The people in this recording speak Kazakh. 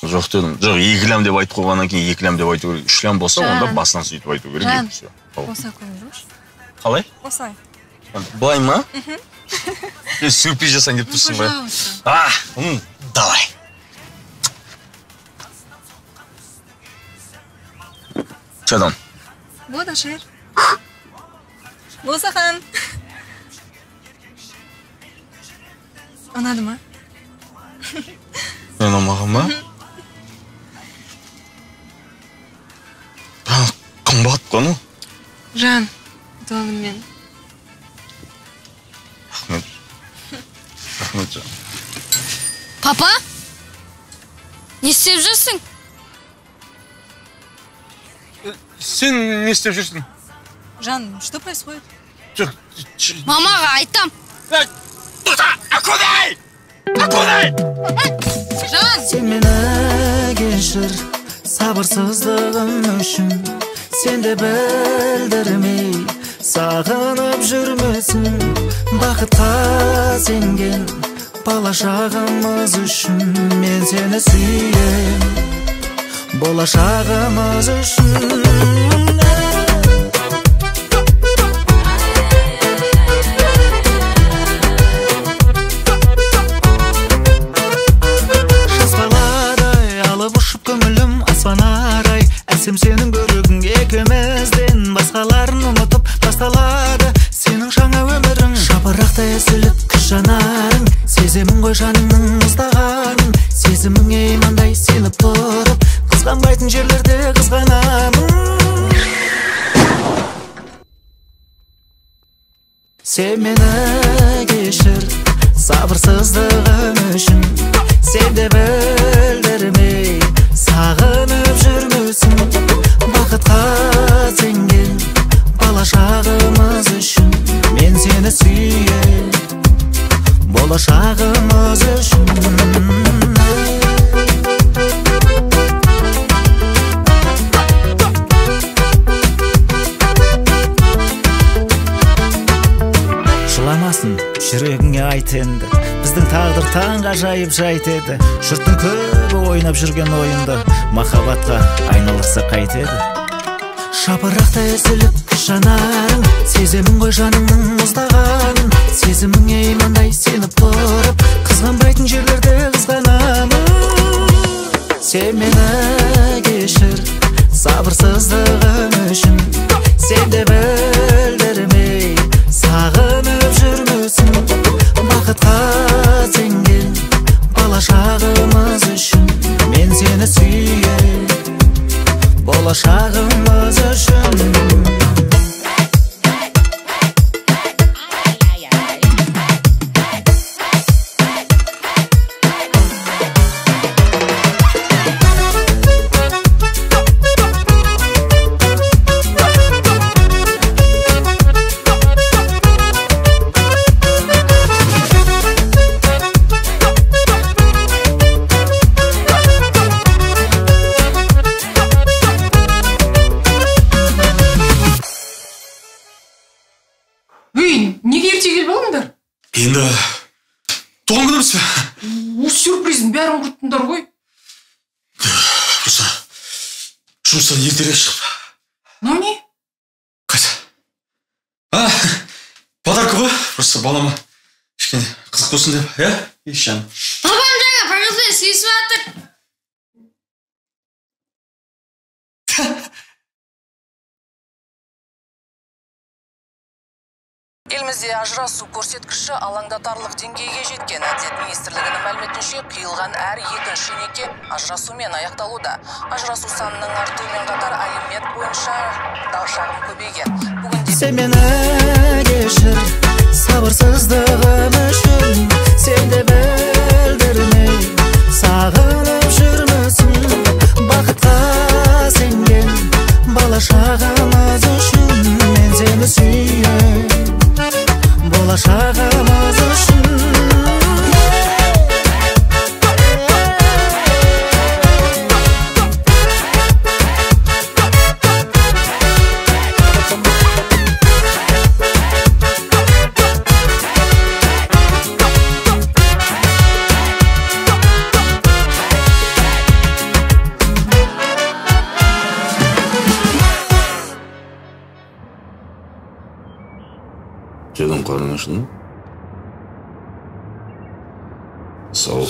Жоқ дедім. Жоқ, 2 лям деп айтып қойғаннан кейін 2 лям деп айту керек. 3 лям болса, онда басынан сөйтіп айту керек. Жан, осылай қойып жүрші. Қалай? Осылай. Былай ма? Сюрприз жасайын деп тұрсың ғой. Давай. Чадан. Вот Ашер. Босахан. Ұнады ма? Ұнамаған ма? Қымбат қану? Жан, туған мен. Рахмет. Рахмет, Жан. Папа? Не істеп жүрсің? Сен не істеп жүрсің? Жан, что происходит? Мамаға айтам. Акудай! Акудай! Жан! Сен мені кешір, сабырсыздығым үшін. Сен де білдірмей, сағынып жүрмесін. Бақытқа сенген болашағымыз үшін. Мен сені сүйем, болашағымыз үшін. Әсем сенің көрігің екеумізден басқаларын ұмытып басталады. Сенің жаңа өмірің жапырақтай езіліп күз жанарың. Сеземін ғой жаныңның мұздағанын. Сезіміңе имандай сеніп тұрып, қызғанбайтын жерлерде қызғанамын. Сен мені кешір, сабырсыздығым үшін. Сен де білдірмей, сағынып жүрмесін. Бақытқа сенген болашағымыз үшін. Мен сені сүйем, болашағымыз үшін. Жыламасын, жүрегіңе айт енді. Біздің тағдыр таң ғажайып жайт еді. Жұрттың көбі ойнап жүрген ойынды махаббатқа айналырса қайтеді. Жапырақта езіліп күз жанарың. Сеземін ғой жаныңның мұздағанын. Сезіміңе имандай сеніп тұрып, қызғанбайтын жерлерде қызғанамын. Сен мені кешір, сабырсыздығым үшін. Сен де білдірмей, сағынып жүрмесін. Бақытқа сенген болашағымыз үшін. Мен сені сүйем, болашағымыз үшін. Енді туған күніміз бе? Сюрприздің бәрін құрттыңдар ғой. Просто жұмыстан ертерек шығып. Ну не? Қайда? Подарка ғой. Просто балама кішкене қызық болсын деп, иә? Ешжан. Папам жаңа программасын сүйісіп аттық. Елімізде ажырасу көрсеткіші алаңдатарлық деңгейге жеткен. Әділет министрлігінің мәліметінше қиылған әр екінші неке ажырасумен аяқталуда. Ажырасу санының артуымен қатар алимент бойынша шағым көбейген. Бүгінде Сен мені кешір, сабырсыздығым үшін. Сен де білдірмей, сағынып жүрмесін. Бақытқа сенген болашағымыз үшін. Мен сені сүйем, болашағымыз үшін. Жедім, қарның ашыды ма? Сау.